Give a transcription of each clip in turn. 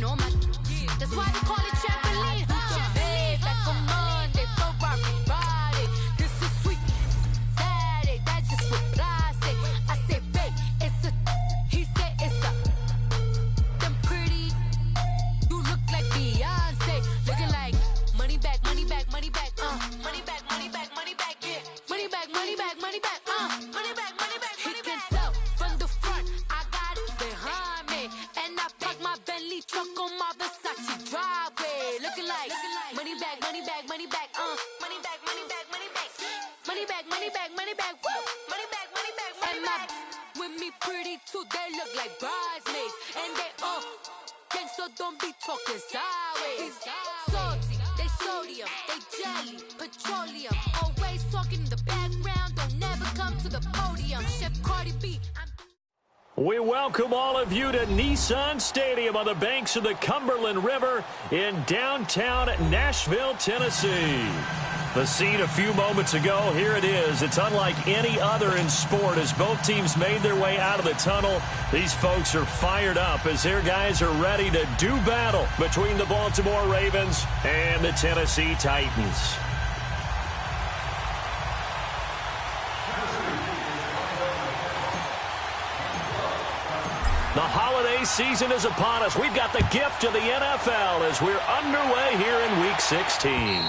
know my. That's why we call it trampoline. Back on Monday, Friday. This is sweet. Saturday, that's just what I say. I say, babe, it's a. He said it's a. Them pretty. You look like Beyonce. Looking like money back, money back, money back. Money back, money back, money back. Yeah. Money back, money back, money back. Money back, money back. He can tell from the front. I got it behind me, and I park my Bentley truck on my Versace driveway. Looking like money back, money back, money back. Money back, money back, money back. Money back, money back, money back. Woo. Money back, money back, money back. With me pretty too, they look like bridesmaids, and they gang, so don't be talking sideways. Salty, they sodium, they jelly, petroleum. Always talking in the background, don't never come to the podium. Chef Cardi B. We welcome all of you to Nissan Stadium on the banks of the Cumberland River in downtown Nashville, Tennessee. The scene a few moments ago, here it is. It's unlike any other in sport as both teams made their way out of the tunnel. These folks are fired up as their guys are ready to do battle between the Baltimore Ravens and the Tennessee Titans. The holiday season is upon us. We've got the gift of the NFL as we're underway here in Week 16.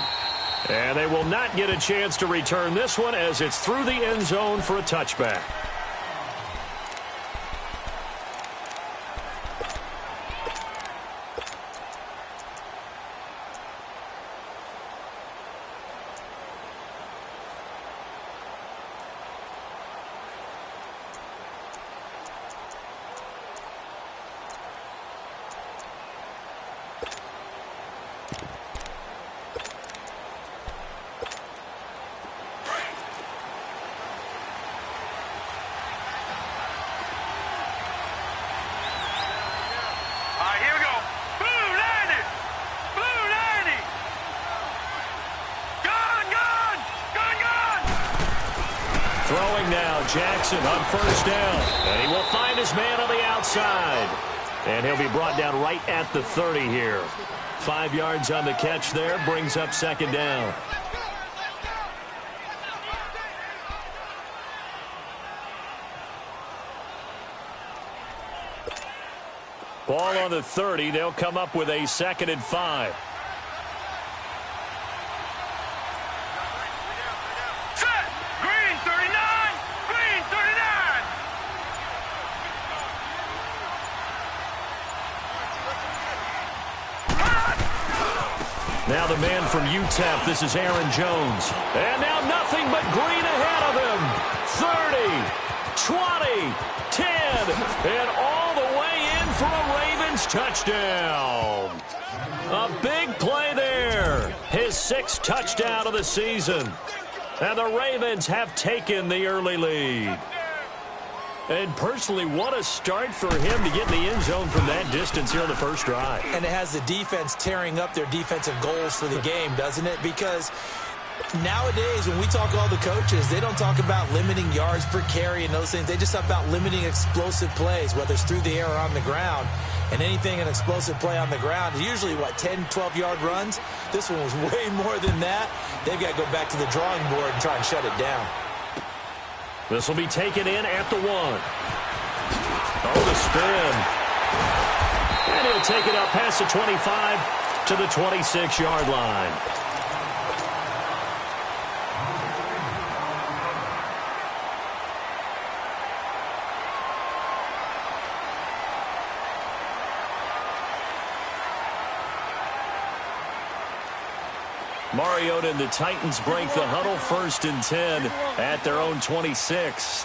And they will not get a chance to return this one as it's through the end zone for a touchback. Throwing now, Jackson on first down. And he will find his man on the outside. And he'll be brought down right at the 30 here. 5 yards on the catch there, brings up second down. Ball on the 30. They'll come up with a 2nd and 5. Now the man from UTEP, this is Aaron Jones. And now nothing but green ahead of him. 30, 20, 10, and all the way in for a Ravens touchdown. A big play there. His 6th touchdown of the season. And the Ravens have taken the early lead. And personally, what a start for him to get in the end zone from that distance here on the first drive. And it has the defense tearing up their defensive goals for the game, doesn't it? Because nowadays, when we talk to all the coaches, they don't talk about limiting yards per carry and those things. They just talk about limiting explosive plays, whether it's through the air or on the ground. And anything an explosive play on the ground is usually, 10, 12-yard runs? This one was way more than that. They've got to go back to the drawing board and try and shut it down. This will be taken in at the 1. Oh, the spin. And he'll take it up past the 25 to the 26-yard line. Mariota and the Titans break the huddle, 1st and 10 at their own 26.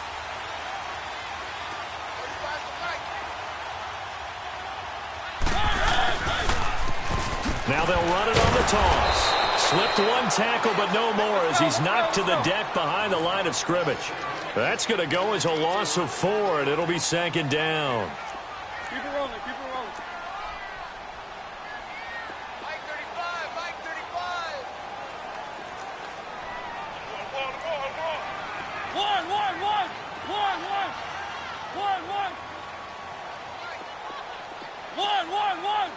Now they'll run it on the toss. Slipped one tackle, but no more as he's knocked to the deck behind the line of scrimmage. That's going to go as a loss of 4, and it'll be 2nd down. Keep it rolling, keep it rolling. Mike 35, Mike 35. One.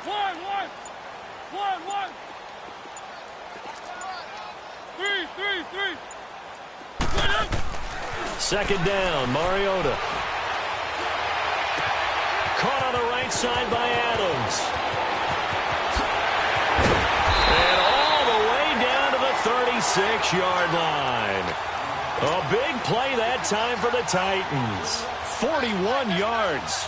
One. 3. Second down, Mariota. Caught on the right side by Adams. And all the way down to the 36-yard line. A big play that time for the Titans. 41 yards.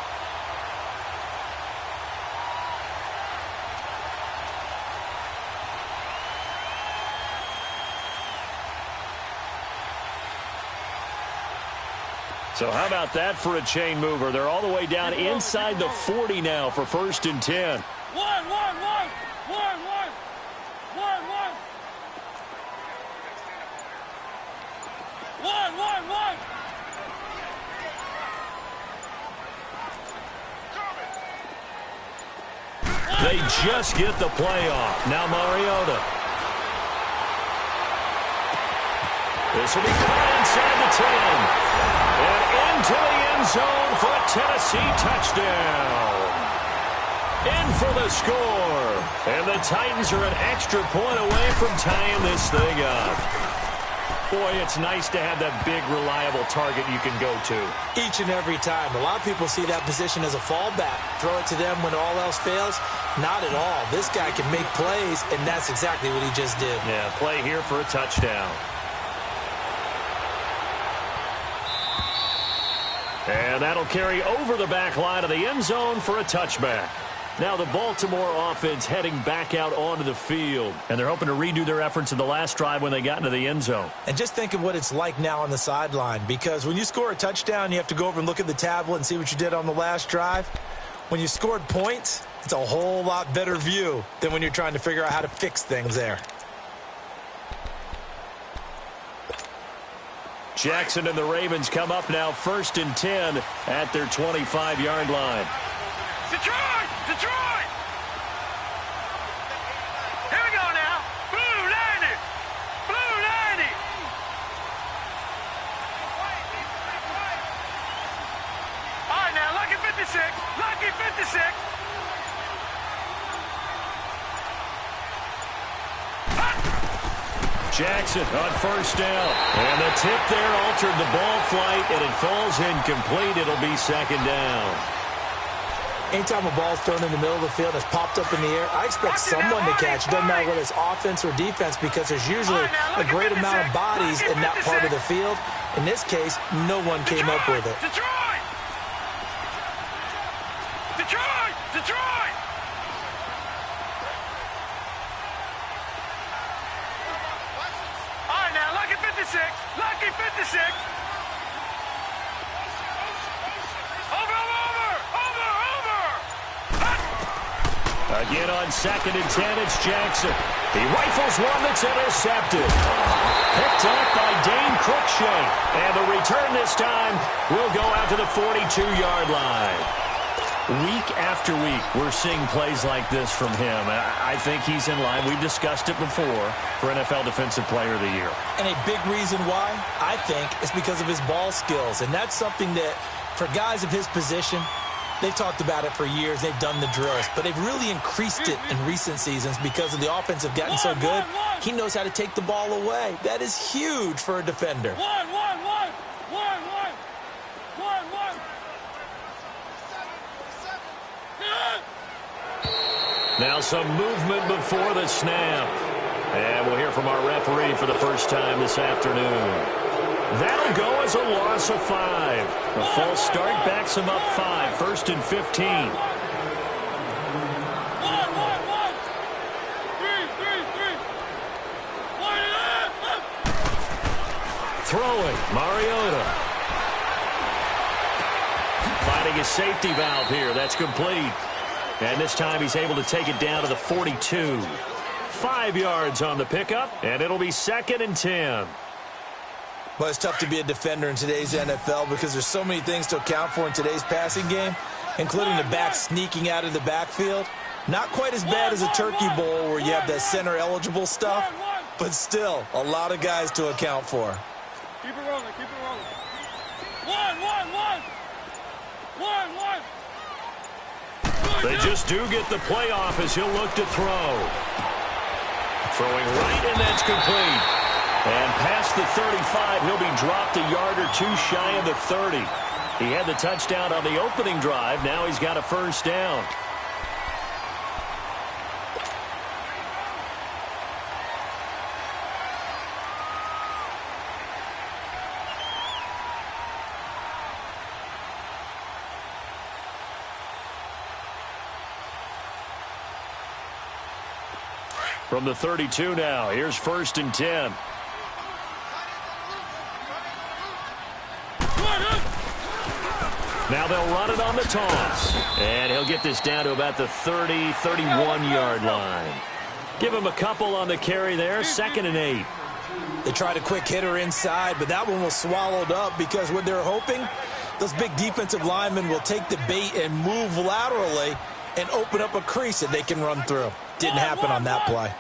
So how about that for a chain mover? They're all the way down inside the 40 now for 1st and 10. One. They just get the play off. Now Mariota. This will be caught inside the 10. And into the end zone for a Tennessee touchdown. In for the score. And the Titans are an extra point away from tying this thing up. Boy, it's nice to have that big, reliable target you can go to. Each and every time. A lot of people see that position as a fallback. Throw it to them when all else fails. Not at all. This guy can make plays, and that's exactly what he just did. Yeah, play here for a touchdown. And that'll carry over the back line of the end zone for a touchback. Now the Baltimore offense heading back out onto the field. And they're hoping to redo their efforts in the last drive when they got into the end zone. And just think of what it's like now on the sideline. Because when you score a touchdown, you have to go over and look at the tablet and see what you did on the last drive. When you scored points, it's a whole lot better view than when you're trying to figure out how to fix things there. Jackson and the Ravens come up now 1st and 10 at their 25-yard line. Detroit! Here we go now. Blue 90. All right, now, Lucky 56. Jackson on 1st down. And the tip there altered the ball flight, and it falls incomplete. It'll be 2nd down. Anytime a ball's thrown in the middle of the field and it's popped up in the air, I expect someone to catch. It doesn't matter whether it's offense or defense, because there's usually a great amount of bodies in that part of the field. In this case, no one came up with it. Detroit! All right, now, Lucky 56. Again on 2nd and 10, it's Jackson. He rifles one that's intercepted. Picked up by Dane Cruikshank. And the return this time will go out to the 42-yard line. Week after week, we're seeing plays like this from him. I think he's in line. We've discussed it before for NFL Defensive Player of the Year. And a big reason why, I think, is because of his ball skills. And that's something that, for guys of his position, they've talked about it for years. They've done the drills. But they've really increased it in recent seasons because of the offense have gotten so good. He knows how to take the ball away. That is huge for a defender. Now some movement before the snap. And we'll hear from our referee for the first time this afternoon. That'll go as a loss of 5. The false start backs him up 5. 1st and 15. Throwing, Mariota. Finding his safety valve here. That's complete. And this time he's able to take it down to the 42. 5 yards on the pickup, and it'll be 2nd and 10. Well, it's tough to be a defender in today's NFL because there's so many things to account for in today's passing game, including the back sneaking out of the backfield. Not quite as bad as a Turkey Bowl where you have that center-eligible stuff, but still a lot of guys to account for. Keep it rolling. One. They just do get the playoff as he'll look to throw. Throwing right, and that's complete. And past the 35, he'll be dropped a yard or two shy of the 30. He had the touchdown on the opening drive. Now he's got a first down. From the 32 now, here's 1st and 10. Now they'll run it on the toss. And he'll get this down to about the 30, 31-yard line. Give him a couple on the carry there, 2nd and 8. They tried a quick hitter inside, but that one was swallowed up because what they're hoping, those big defensive linemen will take the bait and move laterally and open up a crease that they can run through. Didn't happen on that play.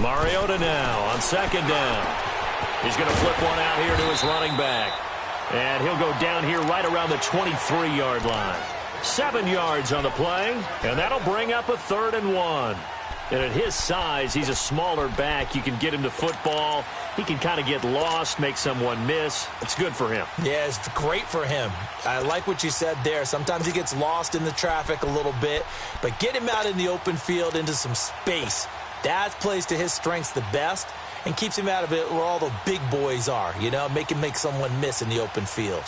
Mariota now on 2nd down. He's going to flip one out here to his running back. And he'll go down here right around the 23-yard line. 7 yards on the play, and that'll bring up a 3rd and 1. And at his size, he's a smaller back. You can get him to football. He can kind of get lost, make someone miss. It's good for him. Yeah, it's great for him. I like what you said there. Sometimes he gets lost in the traffic a little bit, but get him out in the open field into some space. That plays to his strengths the best and keeps him out of it where all the big boys are, you know, make him make someone miss in the open field.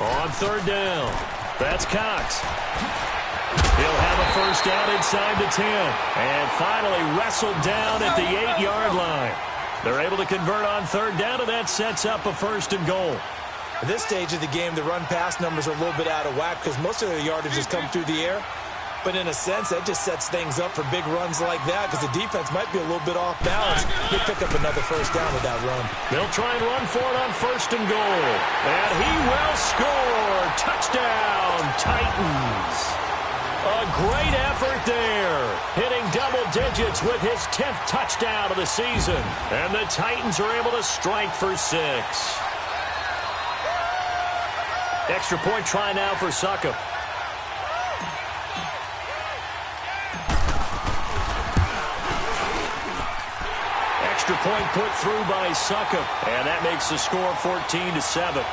On 3rd down, that's Cox. He'll have a first down inside the 10. And finally wrestled down at the 8-yard line. They're able to convert on 3rd down, and that sets up a 1st and goal. At this stage of the game, the run-pass numbers are a little bit out of whack because most of their yardage has come through the air. But in a sense, that just sets things up for big runs like that because the defense might be a little bit off balance. They pick up another first down with that run. They'll try and run for it on 1st and goal. And he will score. Touchdown, Titans. A great effort there. Hitting double digits with his 10th touchdown of the season. And the Titans are able to strike for 6. Extra point try now for Succop. Extra point put through by Succop, and that makes the score 14-7.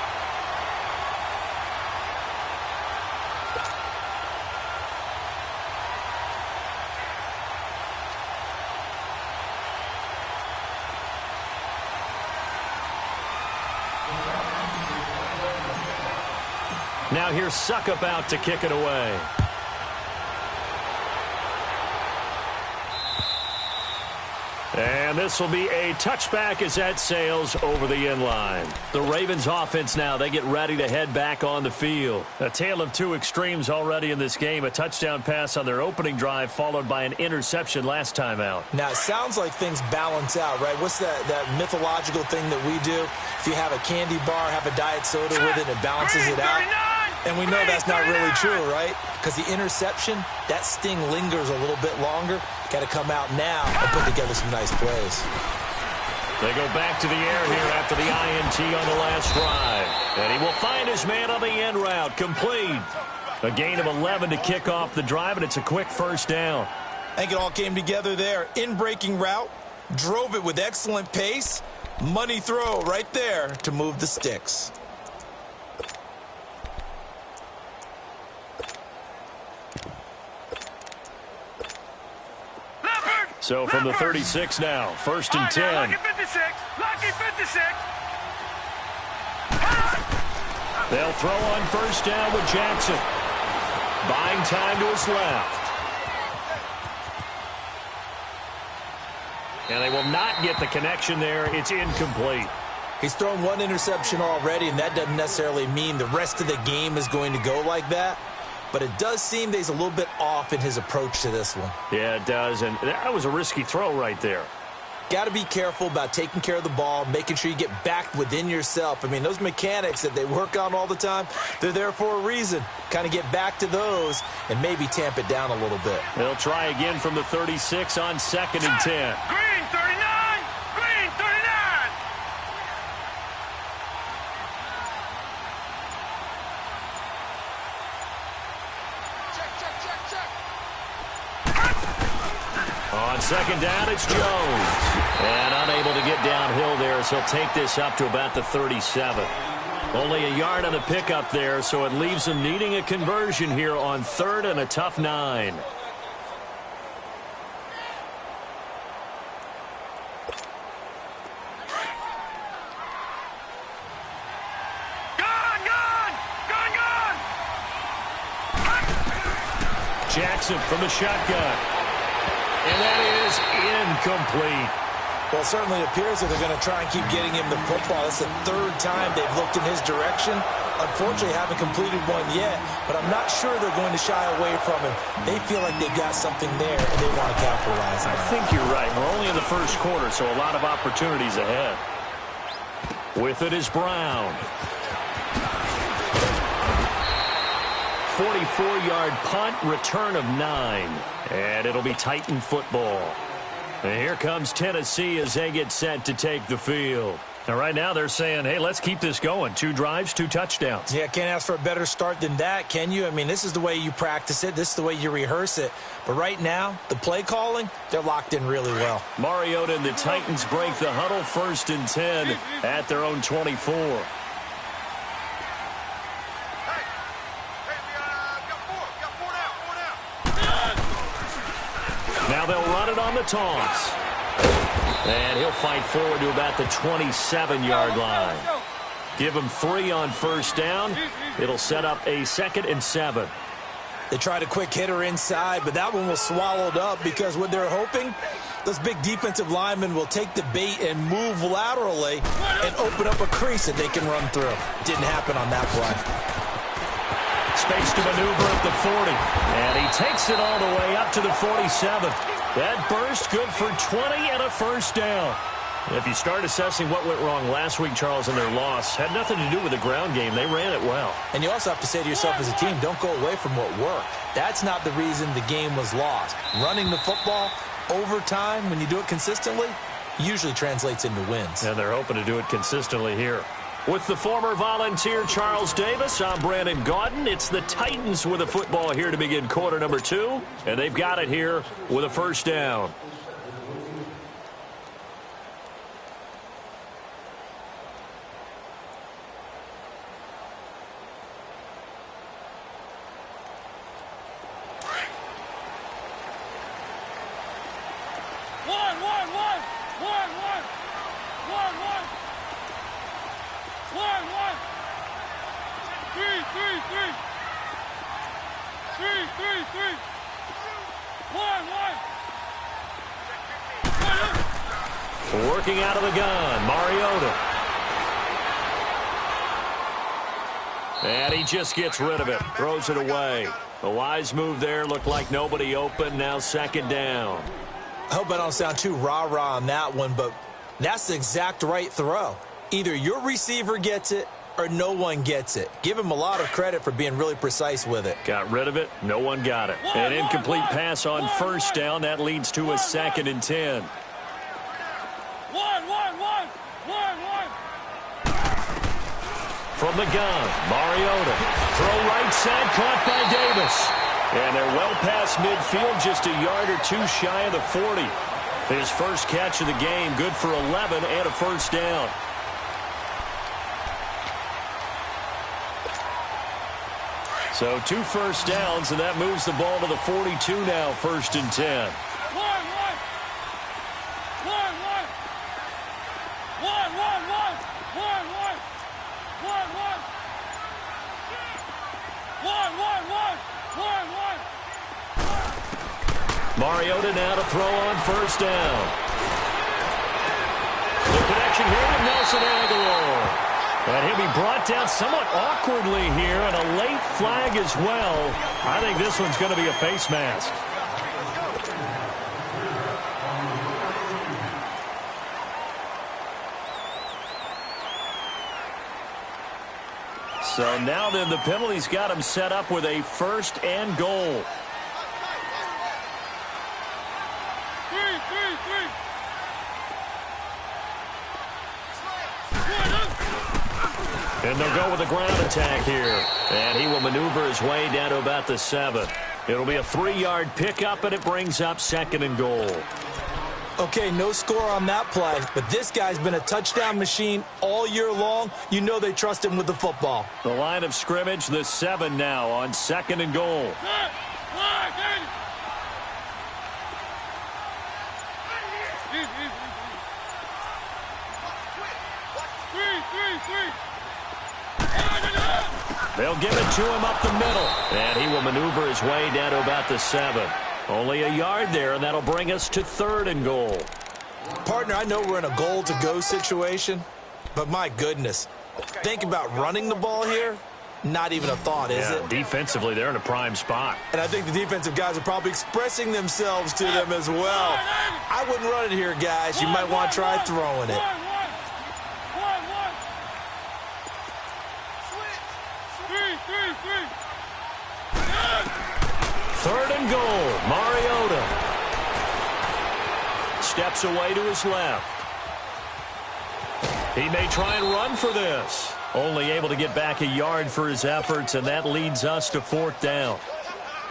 Now here's Succop out to kick it away. And this will be a touchback as that sails over the end line. The Ravens offense now, they get ready to head back on the field. A tale of two extremes already in this game. A touchdown pass on their opening drive followed by an interception last time out. Now, it sounds like things balance out, right? What's that mythological thing that we do? If you have a candy bar, have a diet soda with it, it balances it out. And we know that's not really true, right? Because the interception, that sting lingers a little bit longer. Got to come out now and put together some nice plays. They go back to the air here after the INT on the last drive. And he will find his man on the end route. Complete. A gain of 11 to kick off the drive, and it's a quick first down. I think it all came together there. In-breaking route, drove it with excellent pace. Money throw right there to move the sticks. So from the 36 now, 1st and 10. Lucky 56. Lucky 56. They'll throw on first down with Jackson. Buying time to his left. And they will not get the connection there. It's incomplete. He's thrown one interception already, and that doesn't necessarily mean the rest of the game is going to go like that. But it does seem that he's a little bit off in his approach to this one. Yeah, it does. And that was a risky throw right there. got to be careful about taking care of the ball, making sure you get back within yourself. I mean, those mechanics that they work on all the time, they're there for a reason. Kind of get back to those and maybe tamp it down a little bit. They'll try again from the 36 on 2nd and 10. Green 39! Green 39! Check. On 2nd down, it's Jones. And unable to get downhill there, so he'll take this up to about the 37. Only a yard on the pickup there, so it leaves him needing a conversion here on 3rd and a tough 9. Jackson from the shotgun. And that is incomplete. Well, it certainly appears that they're going to try and keep getting him the football. That's the 3rd time they've looked in his direction. Unfortunately, haven't completed one yet, but I'm not sure they're going to shy away from him. They feel like they've got something there, and they want to capitalize on it. I think you're right. We're only in the first quarter, so a lot of opportunities ahead. With it is Brown. 44-yard punt, return of 9. And it'll be Titan football. And here comes Tennessee as they get set to take the field. And right now they're saying, hey, let's keep this going. 2 drives, 2 touchdowns. Yeah, can't ask for a better start than that, can you? I mean, this is the way you practice it. This is the way you rehearse it. But right now, the play calling, they're locked in really well. Mariota and the Titans break the huddle, 1st and 10 at their own 24. Now they'll run it on the toss. And he'll fight forward to about the 27-yard line. Give him 3 on 1st down. It'll set up a 2nd and 7. They tried a quick hitter inside, but that one was swallowed up because what they're hoping, those big defensive linemen will take the bait and move laterally and open up a crease that they can run through. Didn't happen on that play. Space to maneuver at the 40. And he takes it all the way up to the 47. That burst good for 20 and a 1st down. If you start assessing what went wrong last week, Charles, in their loss, had nothing to do with the ground game. They ran it well. And you also have to say to yourself as a team, don't go away from what worked. That's not the reason the game was lost. Running the football over time, when you do it consistently, usually translates into wins. And they're hoping to do it consistently here. With the former Volunteer Charles Davis, I'm Brandon Gaudin. It's the Titans with a football here to begin quarter number 2. And they've got it here with a 1st down. Working out of the gun, Mariota. And he just gets rid of it, throws it away. A wise move there, looked like nobody open, now 2nd down. I hope I don't sound too rah-rah on that one, but that's the exact right throw. Either your receiver gets it or no one gets it. Give him a lot of credit for being really precise with it. Got rid of it, no one got it. An incomplete pass on 1st down, that leads to a 2nd and 10. From the gun, Mariota. Throw right side, caught by Davis. And they're well past midfield, just a yard or 2 shy of the 40. His first catch of the game, good for 11 and a 1st down. So 2 1st downs, and that moves the ball to the 42 now, 1st and 10. Mariota now to throw on 1st down. The connection here with Nelson Aguilar. And he'll be brought down somewhat awkwardly here, and a late flag as well. I think this one's going to be a face mask. So now then the penalty's got him set up with a 1st and goal. And they'll go with a ground attack here. And he will maneuver his way down to about the 7. It'll be a 3-yard pickup, and it brings up 2nd and goal. Okay, no score on that play, but this guy's been a touchdown machine all year long. You know they trust him with the football. The line of scrimmage, the 7 now on 2nd and goal. They'll give it to him up the middle, and he will maneuver his way down to about the 7. Only a yard there, and that'll bring us to 3rd and goal. Partner, I know we're in a goal-to-go situation, but my goodness, think about running the ball here. Not even a thought, is it? Defensively, they're in a prime spot. And I think the defensive guys are probably expressing themselves to them as well. I wouldn't run it here, guys. You might want to try throwing it. Third and goal. Mariota steps away to his left. He may try and run for this. Only able to get back a yard for his efforts, and that leads us to 4th down.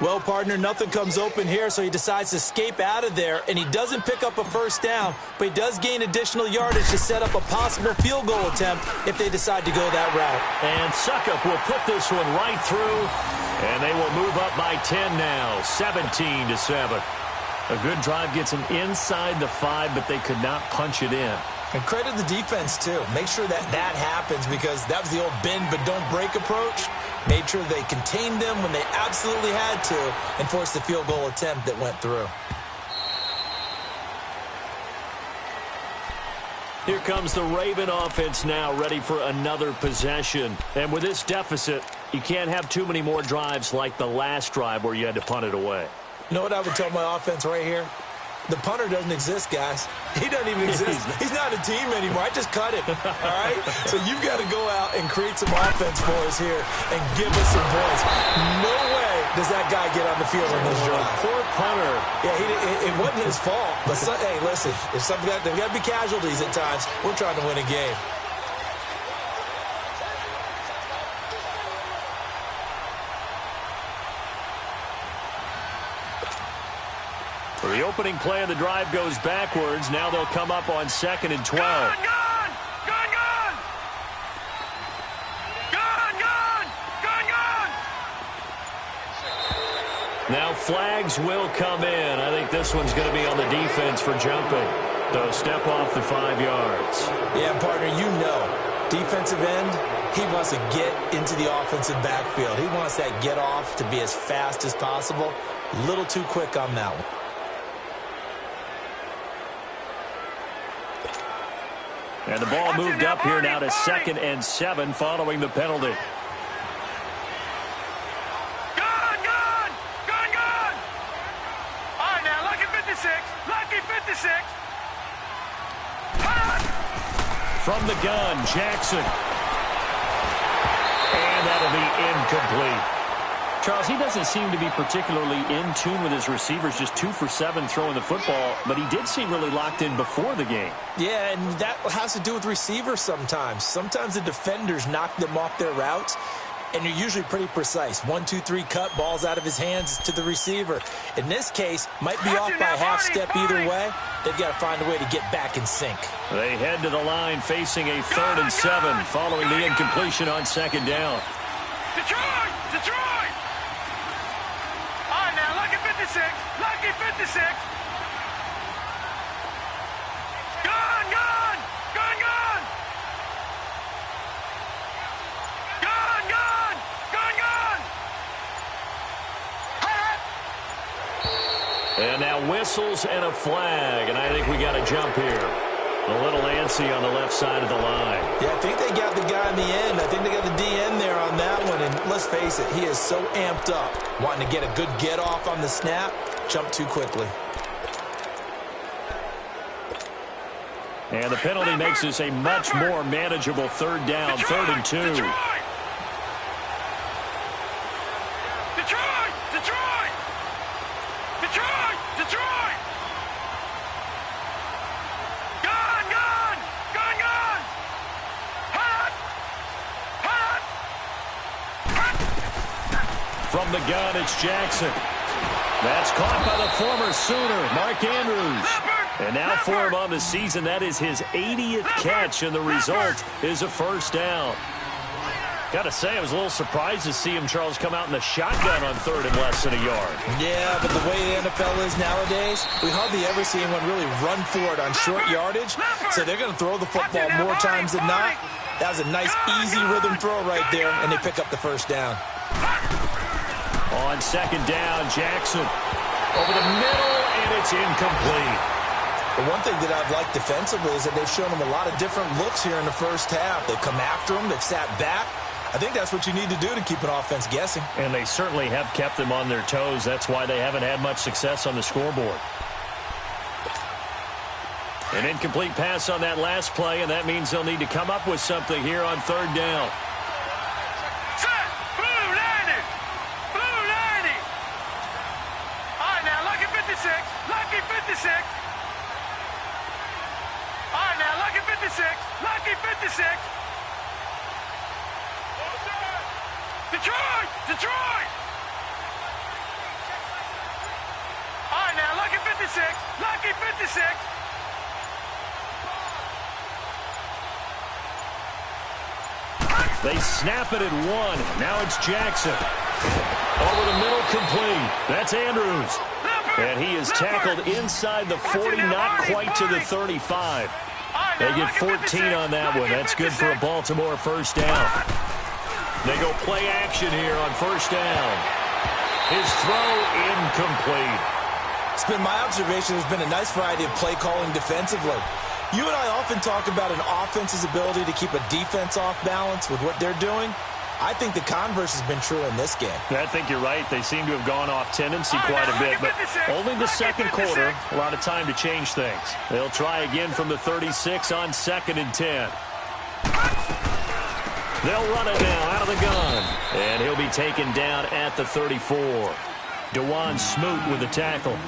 Well, partner, nothing comes open here, so he decides to escape out of there, and he doesn't pick up a 1st down, but he does gain additional yardage to set up a possible field goal attempt if they decide to go that route. And Suckup will put this one right through, and they will move up by 10 now, 17-7. A good drive gets them inside the 5, but they could not punch it in. And credit the defense, too. Make sure that happens, because that was the old bend but don't break approach. Made sure they contained them when they absolutely had to and forced the field goal attempt that went through. Here comes the Raven offense now, ready for another possession. And with this deficit, you can't have too many more drives like the last drive where you had to punt it away. You know what I would tell my offense right here? The punter doesn't exist, guys. He doesn't even exist. He's not a team anymore. I just cut him, all right? So you've got to go out and create some offense for us here and give us some points. No way does that guy get on the field in this drive. Poor punter. Yeah, it wasn't his fault. But, hey, listen, there's got to be casualties at times. We're trying to win a game. The opening play of the drive goes backwards. Now they'll come up on 2nd and 12. Gone! Now flags will come in. I think this one's going to be on the defense for jumping. So step off the 5 yards. Yeah, partner, you know, defensive end, he wants to get into the offensive backfield. He wants that get off to be as fast as possible. A little too quick on that one. And the ball moved up here now to 2nd and 7 following the penalty. Gone! All right, now, lucky 56. From the gun, Jackson. And that'll be incomplete. Charles, he doesn't seem to be particularly in tune with his receivers, just 2 for 7 throwing the football, but he did seem really locked in before the game. Yeah, and that has to do with receivers sometimes. Sometimes the defenders knock them off their routes, and you're usually pretty precise. 1, 2, 3 cut, balls out of his hands to the receiver. In this case, might be off by a half step either way. They've got to find a way to get back in sync. They head to the line facing a 3rd and 7 following the incompletion on 2nd down. Detroit! All right, now, lucky 56. And now whistles and a flag, and I think we got a jump here. A little antsy on the left side of the line. Yeah, I think they got the guy in the end. I think they got the DN there on that one. And let's face it, he is so amped up, wanting to get a good get off on the snap, jump too quickly. And the penalty makes this a much more manageable 3rd down, 3rd and 2. Detroit! Detroit! Detroit! Detroit! Gun! Gun! Gun! Gun! Hot! Hot! Hot! From the gun, it's Jackson. That's caught by the former Sooner, Mark Andrews. And now for him on the season, that is his 80th catch, and the result is a first down. Got to say, I was a little surprised to see him, Charles, come out in the shotgun on third and less than a yard. Yeah, but the way the NFL is nowadays, we hardly ever see anyone really run for it on short yardage. So they're going to throw the football more times than not. That was a nice, easy rhythm throw right there, and they pick up the first down. On second down, Jackson over the middle, and it's incomplete. The one thing that I've liked defensively is that they've shown him a lot of different looks here in the first half. They've come after him. They've sat back. I think that's what you need to do to keep an offense guessing. And they certainly have kept them on their toes. That's why they haven't had much success on the scoreboard. An incomplete pass on that last play, and that means they'll need to come up with something here on third down. Set! Blue 90! Blue 90! All right, now, lucky 56. Lucky 56. All right, now, lucky 56. Lucky 56. Detroit! Detroit! All right, now, lucky 56. Lucky 56. They snap it at one. Now it's Jackson. Over the middle, complete. That's Andrews. And he is tackled inside the 40, not quite to the 35. They get 14 on that one. That's good for a Baltimore first down. They go play action here on first down. His throw incomplete. It's been my observation there's been a nice variety of play calling defensively. You and I often talk about an offense's ability to keep a defense off balance with what they're doing. I think the converse has been true in this game. I think you're right. They seem to have gone off tendency quite a bit, but only the second quarter. A lot of time to change things. They'll try again from the 36 on second and 10. They'll run it now out of the gun. And he'll be taken down at the 34. DeJuan Smoot with the tackle.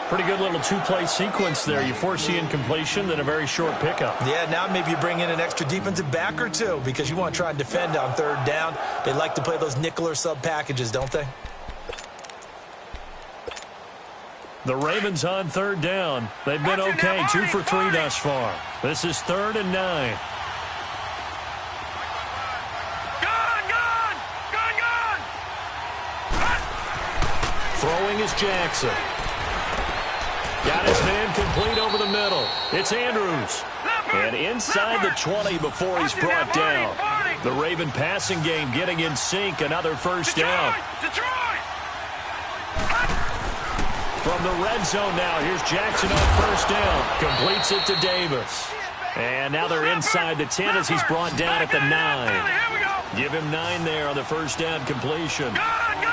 Pretty good little two-play sequence there. You force the incompletion, then a very short pickup. Yeah, now maybe you bring in an extra defensive back or two because you want to try and defend on third down. They like to play those nickel or sub packages, don't they? The Ravens on third down. They've been okay, 2 for 3 thus far. This is 3rd and 9. Throwing is Jackson. Got his man complete over the middle. It's Andrews. And inside the 20 before he's brought down. The Raven passing game getting in sync. Another first down. From the red zone now, here's Jackson on first down. Completes it to Davis. And now they're inside the 10 as he's brought down at the 9. Give him 9 there on the first down completion.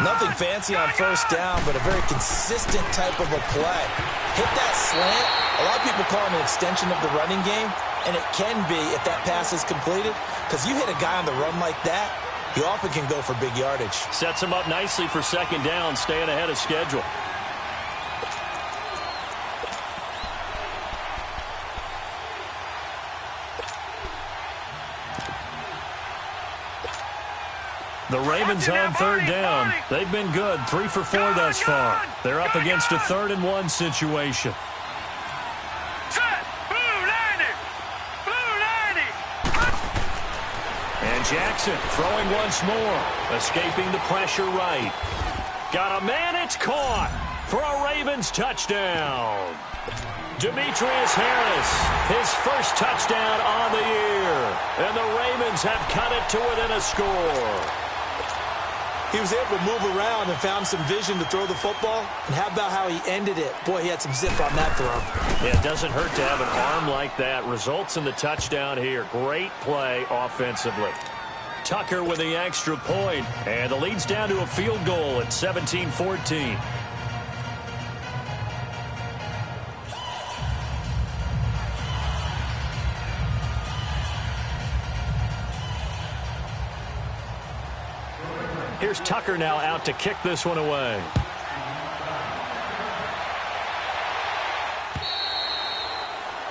Nothing fancy on first down, but a very consistent type of a play. Hit that slant. A lot of people call it an extension of the running game, and it can be if that pass is completed, because you hit a guy on the run like that, he often can go for big yardage. Sets him up nicely for second down, staying ahead of schedule. The Ravens on third down. They've been good, 3 for 4 thus far. They're up against a 3rd and 1 situation. And Jackson throwing once more, escaping the pressure right. Got a man, it's caught for a Ravens touchdown. Demetrius Harris, his first touchdown on the year. And the Ravens have cut it to within a score. He was able to move around and found some vision to throw the football. And how about how he ended it? Boy, he had some zip on that throw. Yeah, it doesn't hurt to have an arm like that. Results in the touchdown here. Great play offensively. Tucker with the extra point. And the lead's down to a field goal at 17-14. Here's Tucker now out to kick this one away.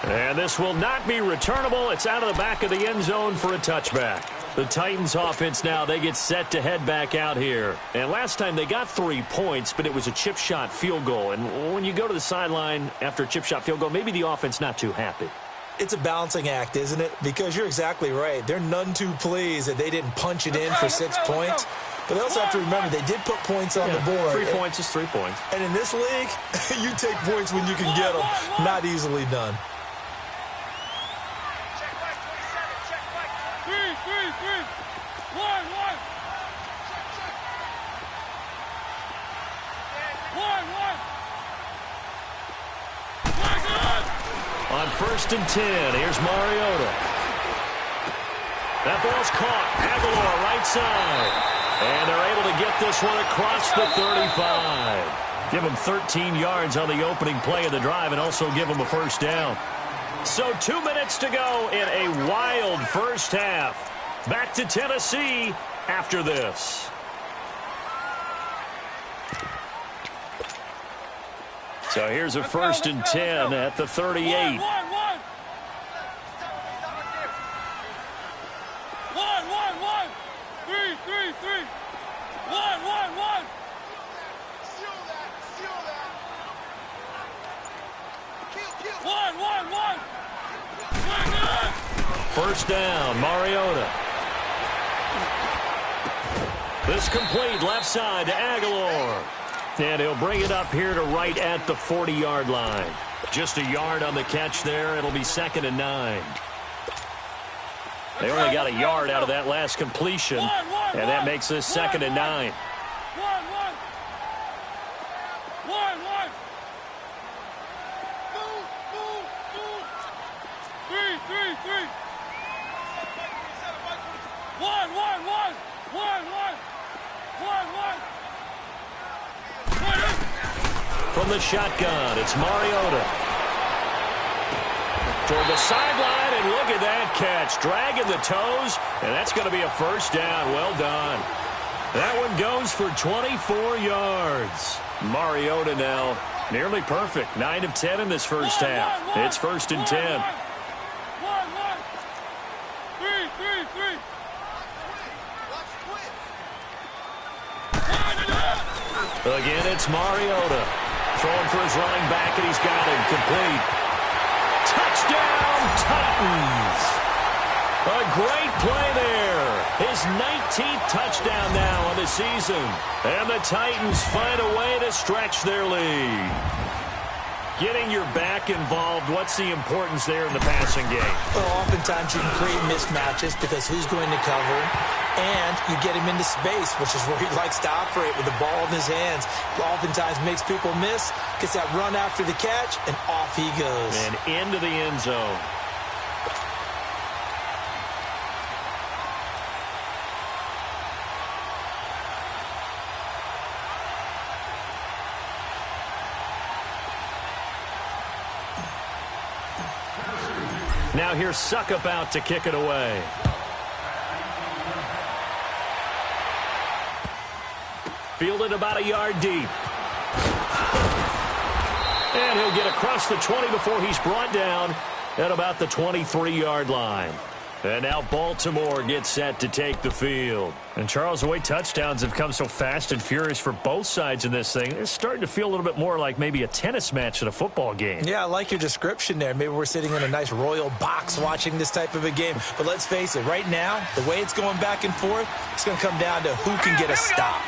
And this will not be returnable. It's out of the back of the end zone for a touchback. The Titans offense now, they get set to head back out here. And last time they got 3 points, but it was a chip shot field goal. And when you go to the sideline after a chip shot field goal, maybe the offense not too happy. It's a balancing act, isn't it? Because you're exactly right. They're none too pleased that they didn't punch it in for 6 points. But they also have to remember they did put points on the board. 3 points is 3 points. And in this league, you take points when you can get them. Not easily done. On 1st and 10, here's Mariota. That ball's caught. Aguilar right side. And they're able to get this one across the 35. Give them 13 yards on the opening play of the drive and also give them a first down. So 2 minutes to go in a wild first half. Back to Tennessee after this. So here's a 1st and 10 at the 38. First down, Mariota. This complete left side to Aguilar. And he'll bring it up here to right at the 40-yard line. Just a yard on the catch there. It'll be 2nd and 9. They only got a yard out of that last completion, and that makes this 2nd and 9. From the shotgun, it's Mariota. Toward the sideline, and look at that catch. Dragging the toes, and that's going to be a first down. Well done. That one goes for 24 yards. Mariota now nearly perfect. 9 of 10 in this first half. It's 1st and 10. Again, it's Mariota. Throwing for his running back, and he's got him complete. Touchdown, Titans. A great play there. His 19th touchdown now on the season. And the Titans find a way to stretch their lead. Getting your back involved, what's the importance there in the passing game? Well, oftentimes you can create mismatches because who's going to cover, and you get him into space, which is where he likes to operate with the ball in his hands. Oftentimes makes people miss, gets that run after the catch, and off he goes. And into the end zone. Now here's Suckup out to kick it away. Fielded about a yard deep. And he'll get across the 20 before he's brought down at about the 23-yard line. And now Baltimore gets set to take the field. And, Charles, the way touchdowns have come so fast and furious for both sides in this thing, it's starting to feel a little bit more like maybe a tennis match than a football game. Yeah, I like your description there. Maybe we're sitting in a nice royal box watching this type of a game. But let's face it, right now, the way it's going back and forth, it's going to come down to who can get a stop.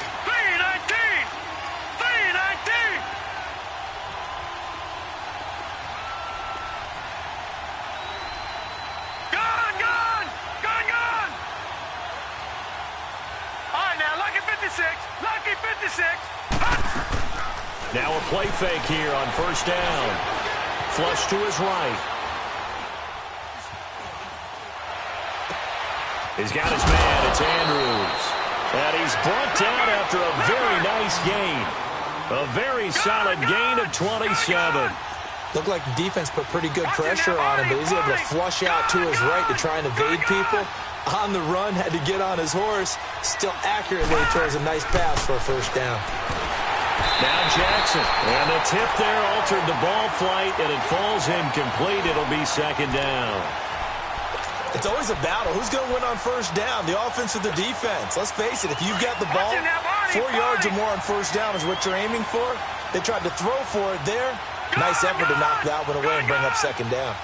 Lucky 56. Now a play fake here on first down. Flush to his right. He's got his man. It's Andrews. And he's brought down after a very nice gain. A very solid gain of 27. Looked like the defense put pretty good pressure on him, but he's able to flush out to his right to try and evade people. On the run, had to get on his horse. Still accurately throws a nice pass for a first down. Now Jackson, and the tip there altered the ball flight, and it falls incomplete. It'll be second down. It's always a battle. Who's going to win on first down, the offense or the defense? Let's face it, if you've got the ball, 4 yards or more on first down is what you're aiming for. They tried to throw for it there. Nice effort to knock that one away and bring up second down.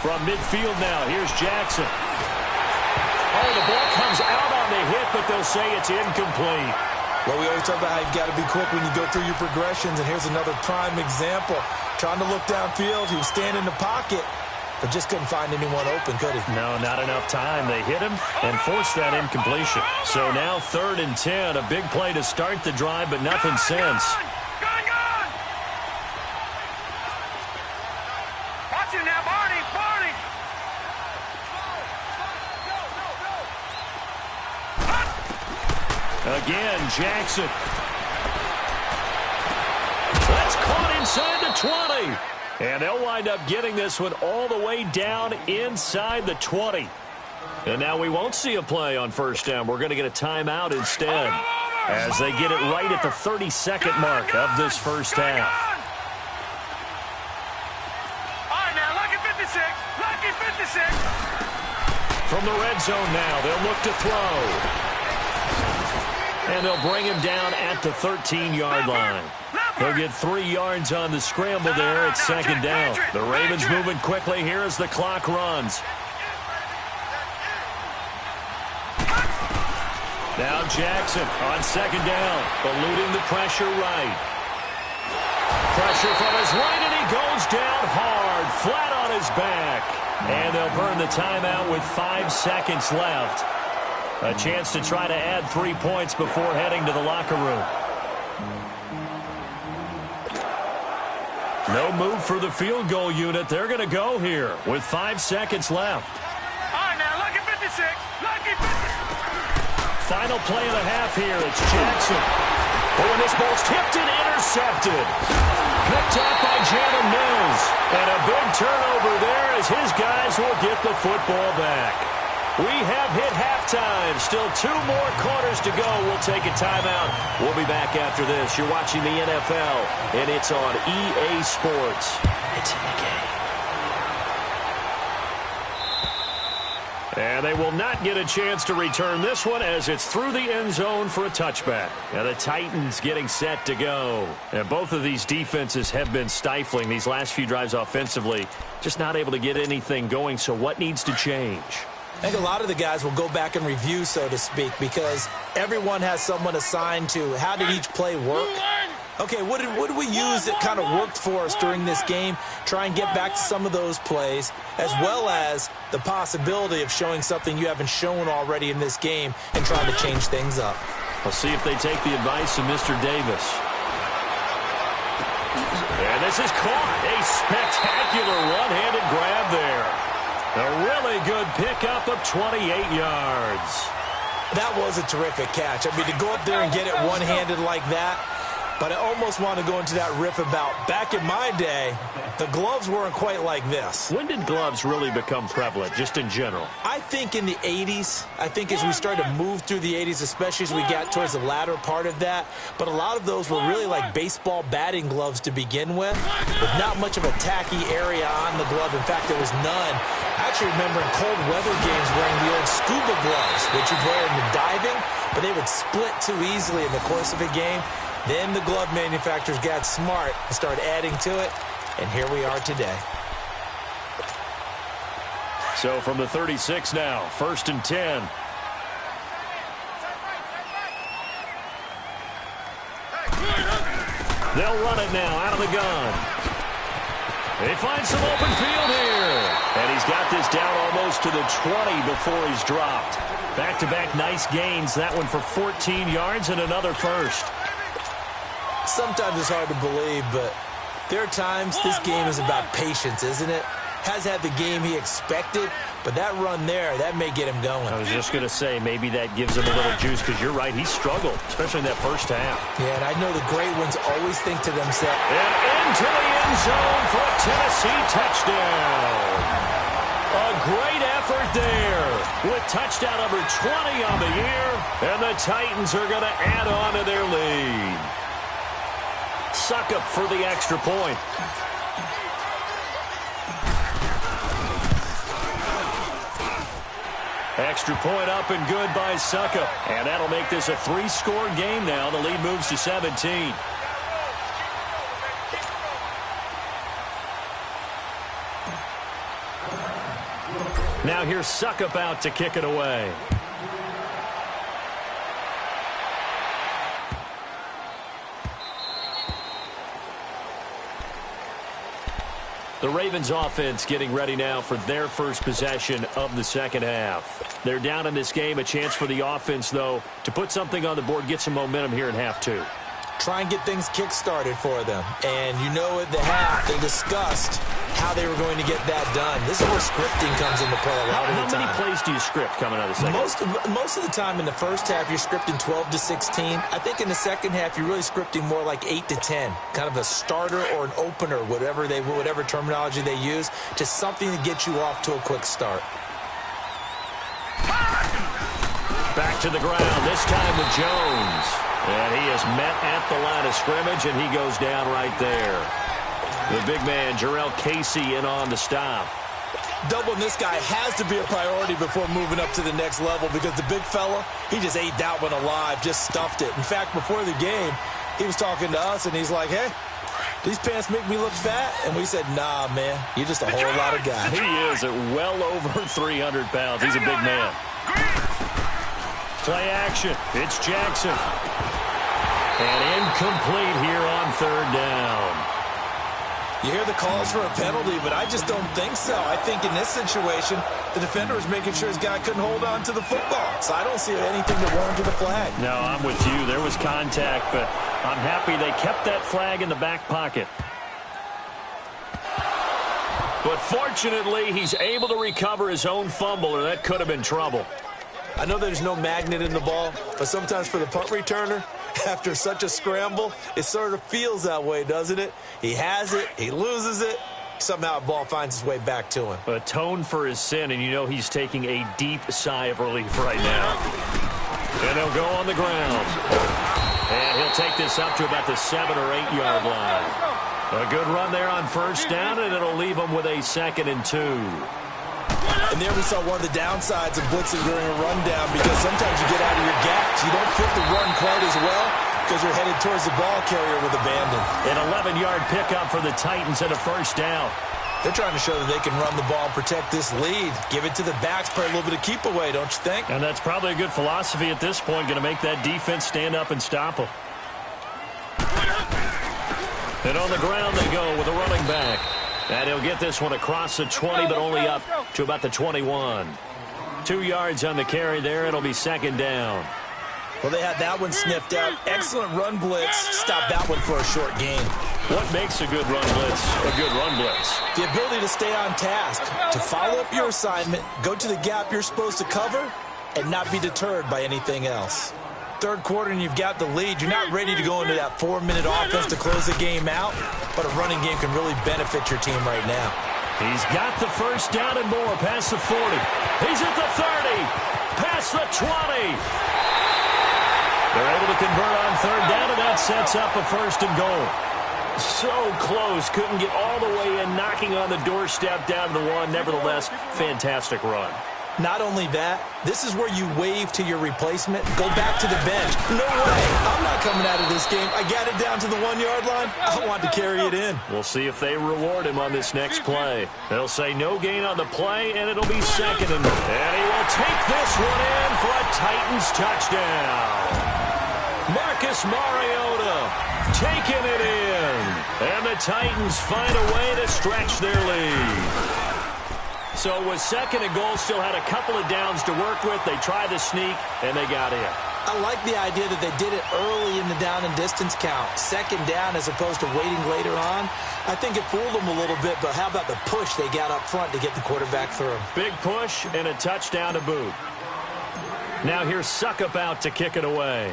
From midfield now, here's Jackson. Oh, the ball comes out on the hit, but they'll say it's incomplete. Well, we always talk about how you've got to be quick when you go through your progressions, and here's another prime example. Trying to look downfield, he was standing in the pocket, but just couldn't find anyone open, could he? No, not enough time. They hit him and forced that incompletion. So now 3rd and 10, a big play to start the drive, but nothing since. Watch it now, Barney, Barney. Again, Jackson. That's caught inside the 20. And they'll wind up getting this one all the way down inside the 20. And now we won't see a play on first down. We're going to get a timeout instead as they get it right at the 32nd mark of this first half. All right, now, lucky 56. Lucky 56. From the red zone now, they'll look to throw. And they'll bring him down at the 13-yard line. They'll get 3 yards on the scramble there at second down. The Ravens moving quickly here as the clock runs. Now Jackson on second down, eluding the pressure right. Pressure from his right, and he goes down hard, flat on his back. And they'll burn the timeout with 5 seconds left. A chance to try to add 3 points before heading to the locker room. No move for the field goal unit. They're going to go here with 5 seconds left. All right, now, lucky 56. Lucky 56. Final play of the half here. It's Jackson. Oh, and this ball's tipped and intercepted. Picked up by Jalen Mills. And a big turnover there as his guys will get the football back. We have hit halftime. Still 2 more quarters to go. We'll take a timeout. We'll be back after this. You're watching the NFL, and it's on EA Sports. It's in the game. And they will not get a chance to return this one as it's through the end zone for a touchback. And the Titans getting set to go. And both of these defenses have been stifling these last few drives offensively. Just not able to get anything going. So what needs to change? I think a lot of the guys will go back and review, so to speak, because everyone has someone assigned to how did each play work. Okay, what did we use that kind of worked for us during this game? Try and get back to some of those plays, as well as the possibility of showing something you haven't shown already in this game and trying to change things up. We'll see if they take the advice of Mr. Davis. And this is caught. A spectacular one-handed grab there. A really good pickup of 28 yards. That was a terrific catch. I mean, to go up there and get it one-handed like that, but I almost want to go into that riff about back in my day, the gloves weren't quite like this. When did gloves really become prevalent, just in general? I think in the 80s. I think as we started to move through the 80s, especially as we got towards the latter part of that. But a lot of those were really like baseball batting gloves to begin with not much of a tacky area on the glove. In fact, there was none. I actually remember in cold weather games wearing the old scuba gloves, which you'd wear in the diving, but they would split too easily in the course of a game. Then the glove manufacturers got smart and started adding to it, and here we are today. So from the 36 now, 1st and 10. They'll run it now out of the gun. They find some open field here. And he's got this down almost to the 20 before he's dropped. Back-to-back nice gains. That one for 14 yards and another first. Sometimes it's hard to believe, but there are times this game is about patience, isn't it? Has had the game he expected, But that run there, that may get him going. I was just going to say, maybe that gives him a little juice, because you're right, he struggled, especially in that first half. Yeah, and I know the great ones always think to themselves. And into the end zone for a Tennessee touchdown. A great effort there with touchdown number 20 on the year, and the Titans are going to add on to their lead. Suckup for the extra point. Extra point up and good by Suckup. And that'll make this a 3-score game now. The lead moves to 17. Now here's Suckup out to kick it away. The Ravens offense getting ready now for their first possession of the second half. They're down in this game. A chance for the offense, though, to put something on the board, get some momentum here in half two. Try and get things kick-started for them. And you know at the half, they discussed how they were going to get that done. This is where scripting comes into play a lot of the time. How many plays do you script coming out of the second? Most of the time in the first half, you're scripting 12 to 16. I think in the second half, you're really scripting more like 8 to 10. Kind of a starter or an opener, whatever terminology they use, just something to get you off to a quick start. Back to the ground, this time with Jones. And he is met at the line of scrimmage, and he goes down right there. The big man, Jarrell Casey, in on the stop. Doubling this guy has to be a priority before moving up to the next level, because the big fella, he just ate that one alive, just stuffed it. In fact, before the game, he was talking to us, and he's like, hey, these pants make me look fat. And we said, nah, man, you're just a whole lot of guy. He is at well over 300 pounds. He's a big man. Play action. It's Jackson. And incomplete here on third down. You hear the calls for a penalty, but I just don't think so. I think in this situation, the defender was making sure his guy couldn't hold on to the football. So I don't see anything that warranted a flag. No, I'm with you. There was contact, but I'm happy they kept that flag in the back pocket. But fortunately, he's able to recover his own fumble, or that could have been trouble. I know there's no magnet in the ball, but sometimes for the punt returner, after such a scramble, it sort of feels that way, doesn't it? He has it, he loses it, somehow the ball finds its way back to him. Atone for his sin, and you know he's taking a deep sigh of relief right now. And he'll go on the ground. And he'll take this up to about the 7 or 8 yard line. A good run there on first down, and it'll leave him with a 2nd and 2. And there we saw one of the downsides of blitzing during a rundown, because sometimes you get out of your gaps. You don't fit the run quite as well because you're headed towards the ball carrier with abandon. An 11-yard pickup for the Titans and a first down. They're trying to show that they can run the ball and protect this lead. Give it to the backs, play a little bit of keep away, don't you think? And that's probably a good philosophy at this point, going to make that defense stand up and stop them. And on the ground they go with a running back. And he'll get this one across the 20, but only up to about the 21. 2 yards on the carry there. It'll be 2nd down. Well, they had that one sniffed out. Excellent run blitz. Stop that one for a short gain. What makes a good run blitz a good run blitz? The ability to stay on task, to follow up your assignment, go to the gap you're supposed to cover, and not be deterred by anything else. Third quarter and you've got the lead. You're not ready to go into that 4-minute offense to close the game out, but a running game can really benefit your team right now. He's got the first down and more past the 40. He's at the 30, past the 20. They're able to convert on third down, and that sets up a 1st and goal. So close, couldn't get all the way in, knocking on the doorstep down to the 1. Nevertheless, fantastic run. Not only that, this is where you wave to your replacement, go back to the bench. No way, I'm not coming out of this game. I got it down to the 1 yard line. I want to carry it in. We'll see if they reward him on this next play. They'll say no gain on the play, and it'll be 2nd and he will take this one in for a Titans touchdown. Marcus Mariota taking it in, and the Titans find a way to stretch their lead. So it was 2nd and goal, still had a couple of downs to work with. They tried to sneak, and they got in. I like the idea that they did it early in the down and distance count. Second down as opposed to waiting later on. I think it fooled them a little bit, but how about the push they got up front to get the quarterback through? Big push and a touchdown to boot. Now here's Suckup out to kick it away.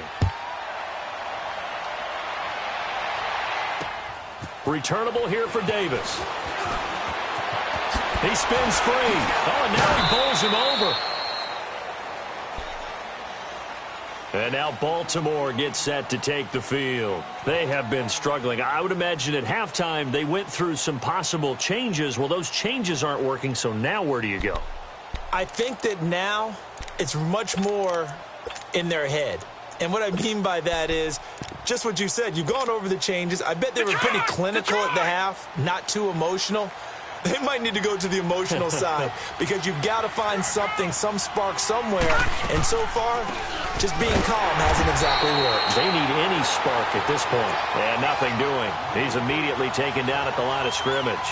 Returnable here for Davis. He spins free. Oh, and now he bowls him over. And now Baltimore gets set to take the field. They have been struggling. I would imagine at halftime they went through some possible changes. Well, those changes aren't working, so now where do you go? I think that now it's much more in their head. And what I mean by that is just what you said. You've gone over the changes. I bet they were pretty clinical at the half, not too emotional. They might need to go to the emotional side because you've got to find something, some spark somewhere. And so far, just being calm hasn't exactly worked. They need any spark at this point. And nothing doing. He's immediately taken down at the line of scrimmage.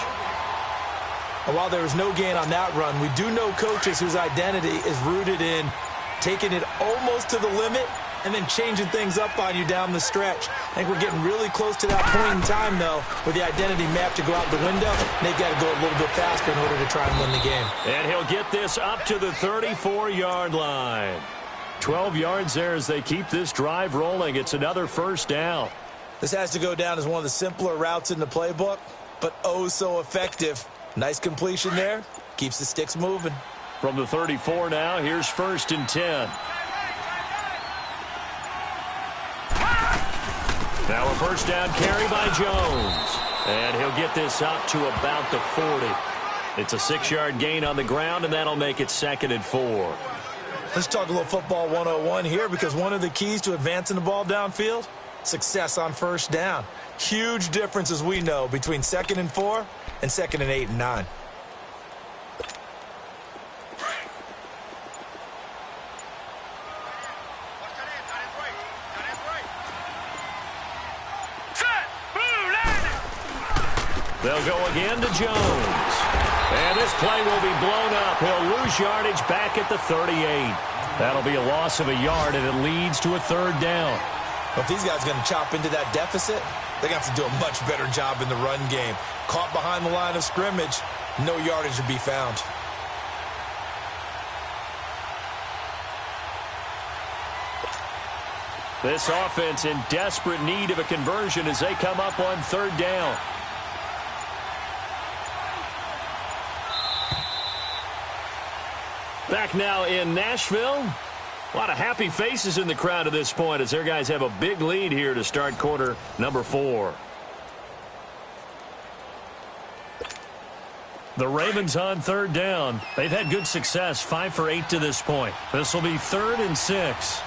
And while there was no gain on that run, we do know coaches whose identity is rooted in taking it almost to the limit and then changing things up on you down the stretch. I think we're getting really close to that point in time, though, where the identity map to go out the window, and they've got to go a little bit faster in order to try and win the game. And he'll get this up to the 34-yard line. 12 yards there as they keep this drive rolling. It's another first down. This has to go down as one of the simpler routes in the playbook, but oh so effective. Nice completion there. Keeps the sticks moving. From the 34 now, here's 1st and 10. Now a first down carry by Jones. And he'll get this up to about the 40. It's a 6-yard gain on the ground, and that'll make it 2nd and 4. Let's talk a little football 101 here, because one of the keys to advancing the ball downfield, success on first down. Huge difference, as we know, between 2nd and 4 and 2nd and 8 and 9. They'll go again to Jones. And this play will be blown up. He'll lose yardage back at the 38. That'll be a loss of a yard, and it leads to a 3rd down. Well, if these guys are going to chop into that deficit, they're going to have to do a much better job in the run game. Caught behind the line of scrimmage, no yardage to be found. This offense in desperate need of a conversion as they come up on 3rd down. Back now in Nashville. A lot of happy faces in the crowd at this point as their guys have a big lead here to start quarter number 4. The Ravens on 3rd down. They've had good success, 5 for 8 to this point. This will be 3rd and 6.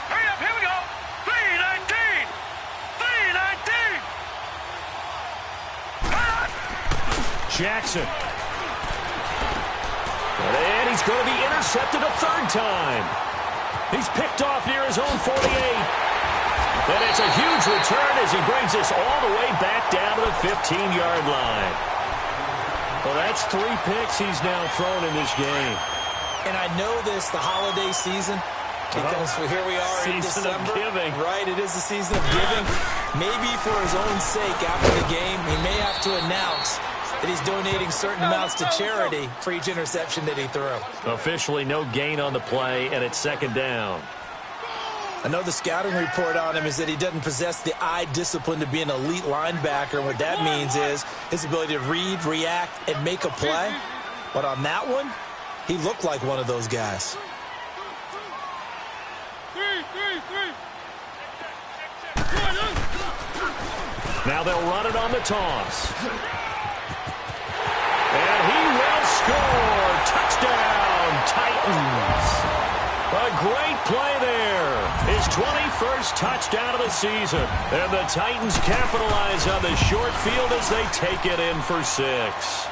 Hurry up, here we go. 319. 319. Jackson. And he's going to be intercepted a 3rd time. He's picked off near his own 48. And it's a huge return as he brings this all the way back down to the 15-yard line. Well, that's 3 picks he's now thrown in this game. And I know this, the holiday season, because here we are in Season December. of giving. Right, it is the season of giving. Maybe for his own sake after the game, he may have to announce that he's donating certain amounts to charity for each interception that he threw. Officially no gain on the play, and it's 2nd down. I know the scouting report on him is that he doesn't possess the eye discipline to be an elite linebacker. And what that means is his ability to read, react, and make a play. But on that one, he looked like one of those guys. Now they'll run it on the toss. And he will score. Touchdown, Titans. A great play there. His 21st touchdown of the season. And the Titans capitalize on the short field as they take it in for 6.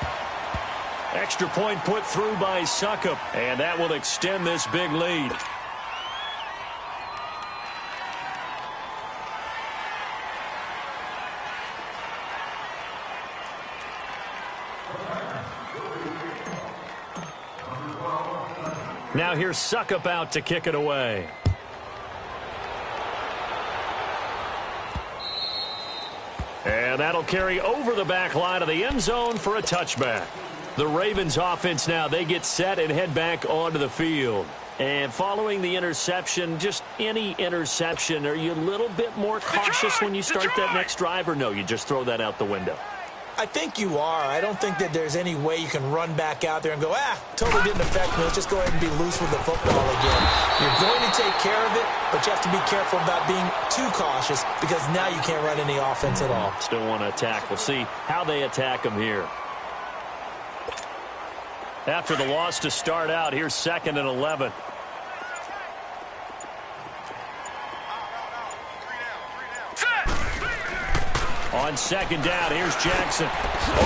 Extra point put through by Suckup. And that will extend this big lead. Now here's Suckup out to kick it away. And that'll carry over the back line of the end zone for a touchback. The Ravens offense now, they get set and head back onto the field. And following the interception, just any interception, are you a little bit more cautious when you start that next drive, or no, you just throw that out the window? I think you are. I don't think that there's any way you can run back out there and go, totally didn't affect me. Let's just go ahead and be loose with the football again. You're going to take care of it, but you have to be careful about being too cautious because now you can't run any offense at all. Still want to attack. We'll see how they attack them here. After the loss to start out, here's 2nd and 11. On 2nd down, here's Jackson.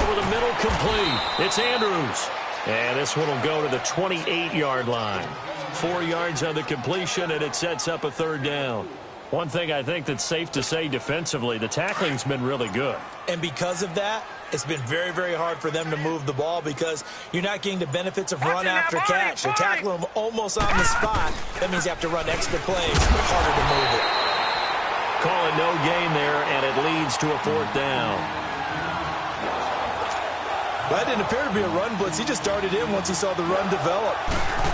Over the middle, complete. It's Andrews. And this one will go to the 28-yard line. 4 yards on the completion, and it sets up a 3rd down. One thing I think that's safe to say defensively, the tackling's been really good. And because of that, it's been very, very hard for them to move the ball because you're not getting the benefits of run after catch. They're tackling them almost on the spot. That means you have to run extra plays. Harder to move it. Call it no gain there, and it leads to a 4th down. That didn't appear to be a run blitz. He just darted in once he saw the run develop.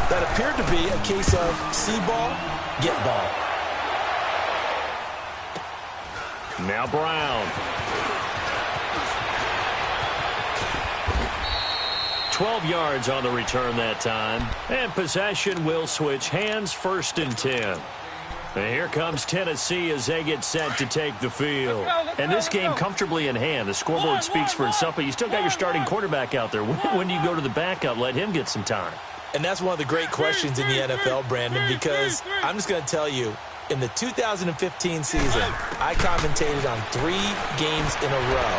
That appeared to be a case of see ball, get ball. Now Brown. 12 yards on the return that time. And possession will switch hands, 1st and 10. And here comes Tennessee as they get set to take the field. And this game comfortably in hand. The scoreboard speaks for itself, but you still got your starting quarterback out there. When do you go to the backup? Let him get some time. And that's one of the great questions in the NFL, Brandon, because I'm just going to tell you, in the 2015 season, I commentated on 3 games in a row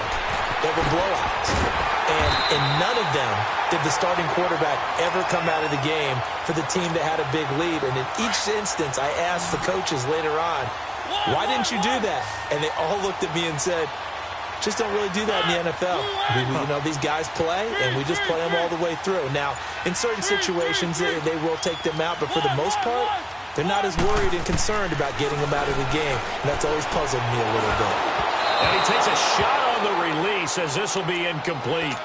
that were blowouts. And in none of them did the starting quarterback ever come out of the game for the team that had a big lead. And in each instance, I asked the coaches later on, why didn't you do that? And they all looked at me and said, just don't really do that in the NFL. You know, these guys play, and we just play them all the way through. Now, in certain situations, they will take them out, but for the most part, they're not as worried and concerned about getting them out of the game. And that's always puzzled me a little bit. And he takes a shot on the release as this will be incomplete.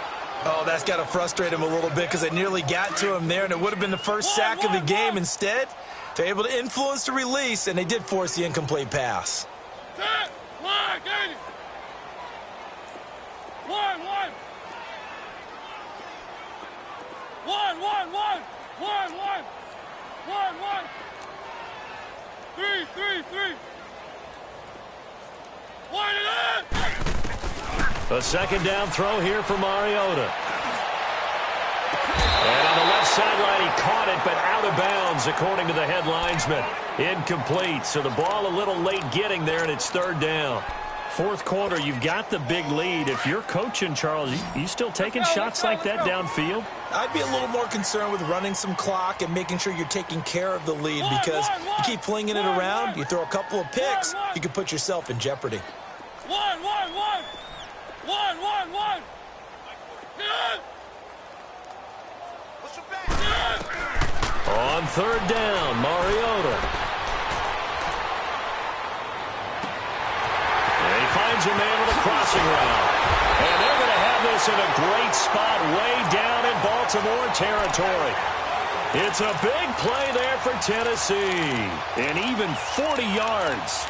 Oh, that's got to frustrate him a little bit because they nearly got to him there, and it would have been the first sack of the game. Instead, they're able to influence the release, and they did force the incomplete pass. A 2nd down throw here for Mariota. And on the left sideline, he caught it, but out of bounds, according to the head linesman. Incomplete, so the ball a little late getting there, and it's 3rd down. 4th quarter, you've got the big lead. If you're coaching, Charles, you still taking shots like that downfield? I'd be a little more concerned with running some clock and making sure you're taking care of the lead because you keep flinging it around, you throw a couple of picks, you can put yourself in jeopardy. On 3rd down, Mariota. And he finds a man with a crossing route. And they're going to have this in a great spot way down in Baltimore territory. It's a big play there for Tennessee. And even 40 yards.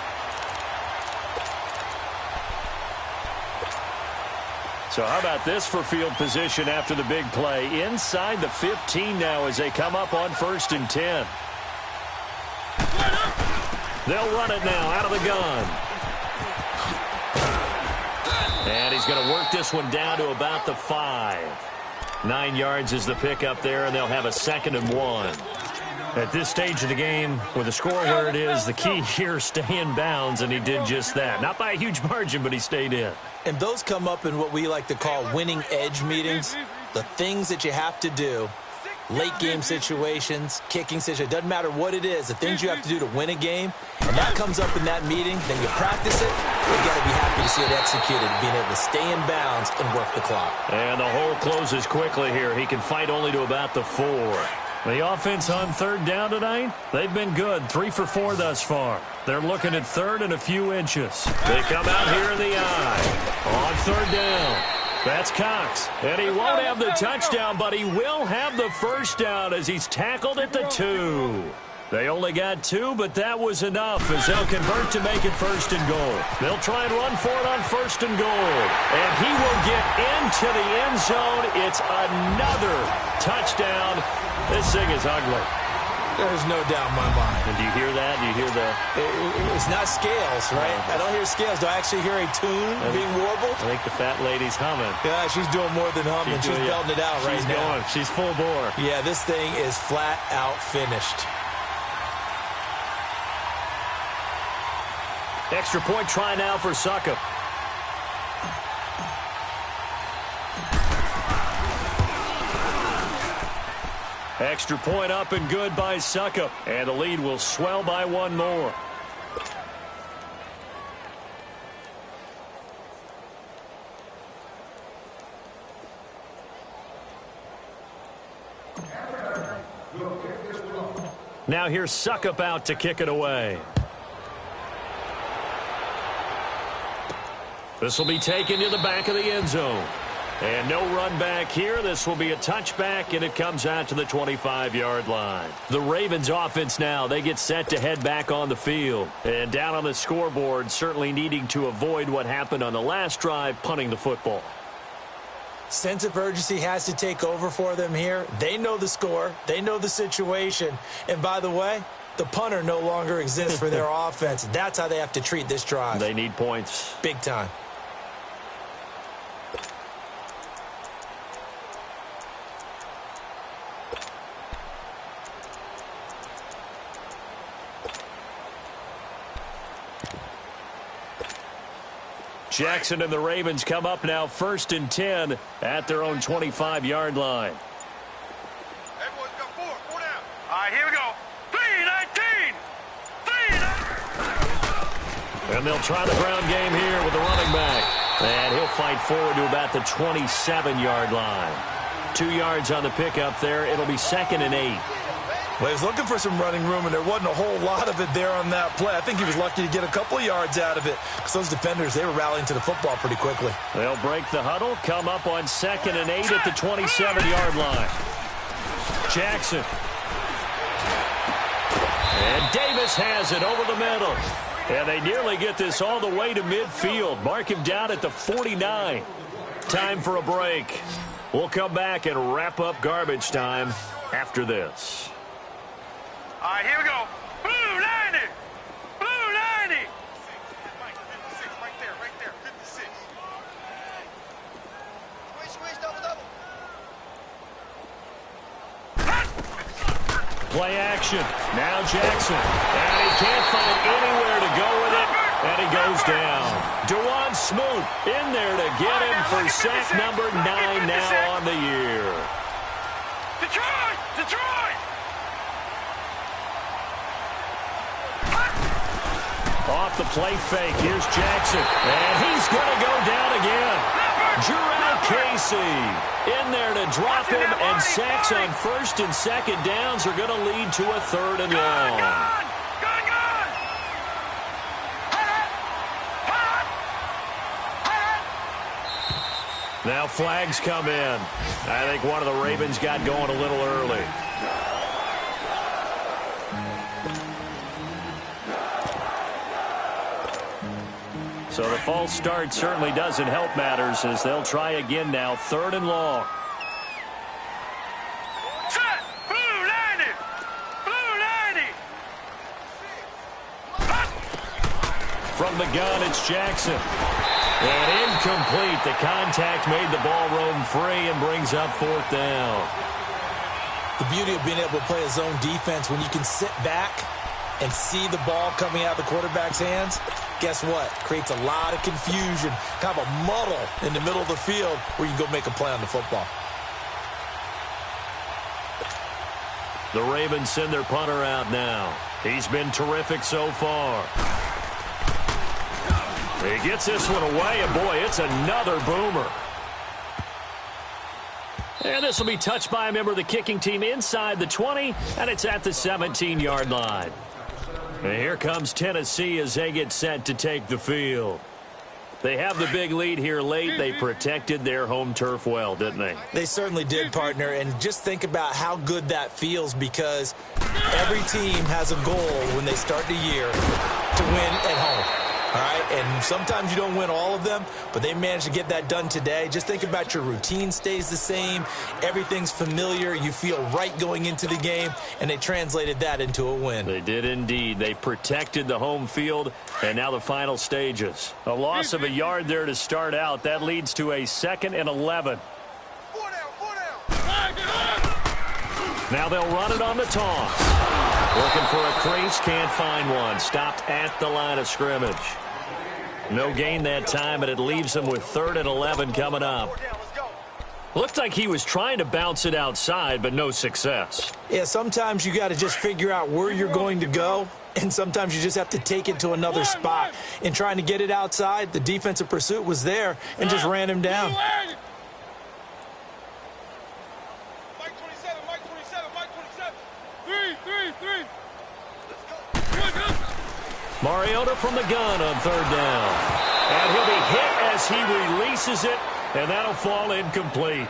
So how about this for field position after the big play? Inside the 15 now as they come up on 1st and 10. They'll run it now out of the gun. And he's going to work this one down to about the 5. 9 yards is the pickup there, and they'll have a 2nd and 1. At this stage of the game, with the score where it is, the key here, stay in bounds, and he did just that. Not by a huge margin, but he stayed in. And those come up in what we like to call winning edge meetings. The things that you have to do, late game situations, kicking situations, doesn't matter what it is, the things you have to do to win a game, and that comes up in that meeting, then you practice it, you got to be happy to see it executed, being able to stay in bounds and work the clock. And the hole closes quickly here. He can fight only to about the 4. The offense on third down tonight, they've been good. 3 for 4 thus far. They're looking at third and a few inches. They come out here in the eye. On third down. That's Cox. And he won't have the touchdown, but he will have the first down as he's tackled at the 2. They only got 2, but that was enough as they'll convert to make it first and goal. They'll try and run for it on first and goal. And he will get into the end zone. It's another touchdown. This thing is ugly. There's no doubt in my mind. And do you hear that? Do you hear the... It's not scales, right? I don't hear scales. Do I actually hear a tune being warbled? I think the fat lady's humming. Yeah, she's doing more than humming. She's belting it out right now. She's going. She's full bore. Yeah, this thing is flat out finished. Extra point try now for Succop. Extra point up and good by Succop. And the lead will swell by 1 more. Now here's Succop out to kick it away. This will be taken to the back of the end zone. And no run back here. This will be a touchback, and it comes out to the 25-yard line. The Ravens offense now, they get set to head back on the field. And down on the scoreboard, certainly needing to avoid what happened on the last drive, punting the football. Sense of urgency has to take over for them here. They know the score. They know the situation. And by the way, the punter no longer exists for their offense. That's how they have to treat this drive. They need points. Big time. Jackson and the Ravens come up now 1st and 10 at their own 25-yard line. Everyone's got 4 down. All right, here we go. 3-19. 3-19. And they'll try the ground game here with the running back. And he'll fight forward to about the 27-yard line. 2 yards on the pickup there. It'll be 2nd and 8. Well, he was looking for some running room, and there wasn't a whole lot of it there on that play. I think he was lucky to get a couple of yards out of it because those defenders, they were rallying to the football pretty quickly. They'll break the huddle, come up on 2nd and 8 at the 27-yard line. Jackson. And Davis has it over the middle. And they nearly get this all the way to midfield. Mark him down at the 49. Time for a break. We'll come back and wrap up garbage time after this. All right, here we go. Blue 90. Blue 90. 56, right there, 56. Swish, double. Play action. Now Jackson. And he can't find anywhere to go with it. And he goes down. Dewan Smoot in there to get him for sack number 9 now on the year. Detroit! Off the play fake. Here's Jackson. And he's going to go down again. Jurrell Casey in there to drop him. And sacks on 1st and 2nd downs are going to lead to a 3rd and long. Gone! Now flags come in. I think one of the Ravens got going a little early. So the false start certainly doesn't help matters as they'll try again now. 3rd and long. Set! Blue 90! Blue 90! From the gun, it's Jackson. And incomplete. The contact made the ball roam free and brings up 4th down. The beauty of being able to play a zone defense when you can sit back and see the ball coming out of the quarterback's hands, guess what? Creates a lot of confusion, kind of a muddle in the middle of the field where you can go make a play on the football. The Ravens send their punter out now. He's been terrific so far. He gets this one away, and boy, it's another boomer. And this will be touched by a member of the kicking team inside the 20, and it's at the 17-yard line. And here comes Tennessee as they get set to take the field. They have the big lead here late. They protected their home turf well, didn't they? They certainly did, partner. And just think about how good that feels, because every team has a goal when they start the year to win at home. All right, and sometimes you don't win all of them, but they managed to get that done today. Just think about your routine stays the same. Everything's familiar. You feel right going into the game, and they translated that into a win. They did indeed. They protected the home field, and now the final stages. A loss of a yard there to start out. That leads to a 2nd and 11. Now they'll run it on the toss. Looking for a crease, can't find one. Stopped at the line of scrimmage. No gain that time, and it leaves him with 3rd and 11 coming up. Looked like he was trying to bounce it outside, but no success. Yeah, sometimes you got to just figure out where you're going to go, and sometimes you just have to take it to another spot. In trying to get it outside, the defensive pursuit was there and just ran him down. Mariota from the gun on 3rd down. And he'll be hit as he releases it, and that'll fall incomplete.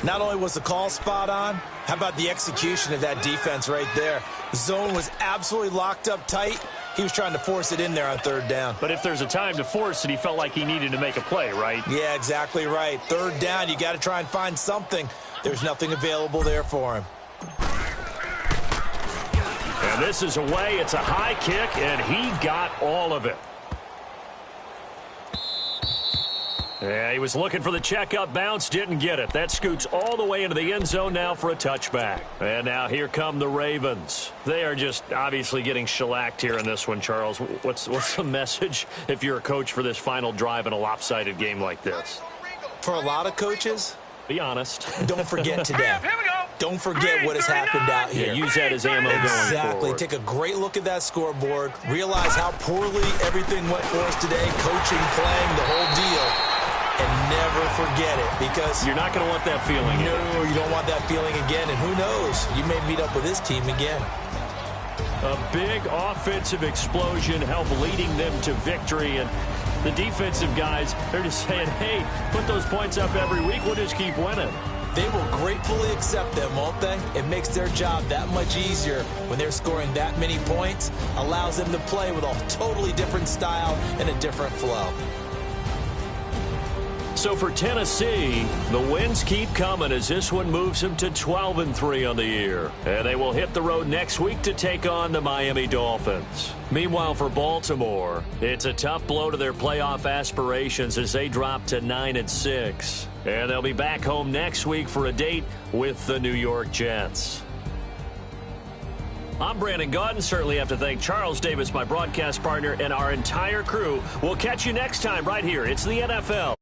Not only was the call spot on, how about the execution of that defense right there? The zone was absolutely locked up tight. He was trying to force it in there on 3rd down. But if there's a time to force it, he felt like he needed to make a play, right? Yeah, exactly right. 3rd down, you got to try and find something. There's nothing available there for him. And this is away. It's a high kick, and he got all of it. Yeah, he was looking for the checkup bounce, didn't get it. That scoots all the way into the end zone now for a touchback. And now here come the Ravens. They are just obviously getting shellacked here in this one, Charles. What's the message if you're a coach for this final drive in a lopsided game like this? For a lot of coaches, be honest. Don't forget today. Here we go. Don't forget what has happened out here. Yeah, use that as ammo going forward. Exactly. Take a great look at that scoreboard. Realize how poorly everything went for us today. Coaching, playing, the whole deal. And never forget it, because you're not going to want that feeling. No, you don't want that feeling again. And who knows? You may meet up with this team again. A big offensive explosion helped leading them to victory. And the defensive guys, they're just saying, hey, put those points up every week. We'll just keep winning. They will gratefully accept them, won't they? It makes their job that much easier when they're scoring that many points. Allows them to play with a totally different style and a different flow. So for Tennessee, the wins keep coming as this one moves them to 12-3 on the year. And they will hit the road next week to take on the Miami Dolphins. Meanwhile, for Baltimore, it's a tough blow to their playoff aspirations as they drop to 9-6. And they'll be back home next week for a date with the New York Jets. I'm Brandon Gaudin. Certainly have to thank Charles Davis, my broadcast partner, and our entire crew. We'll catch you next time right here. It's the NFL.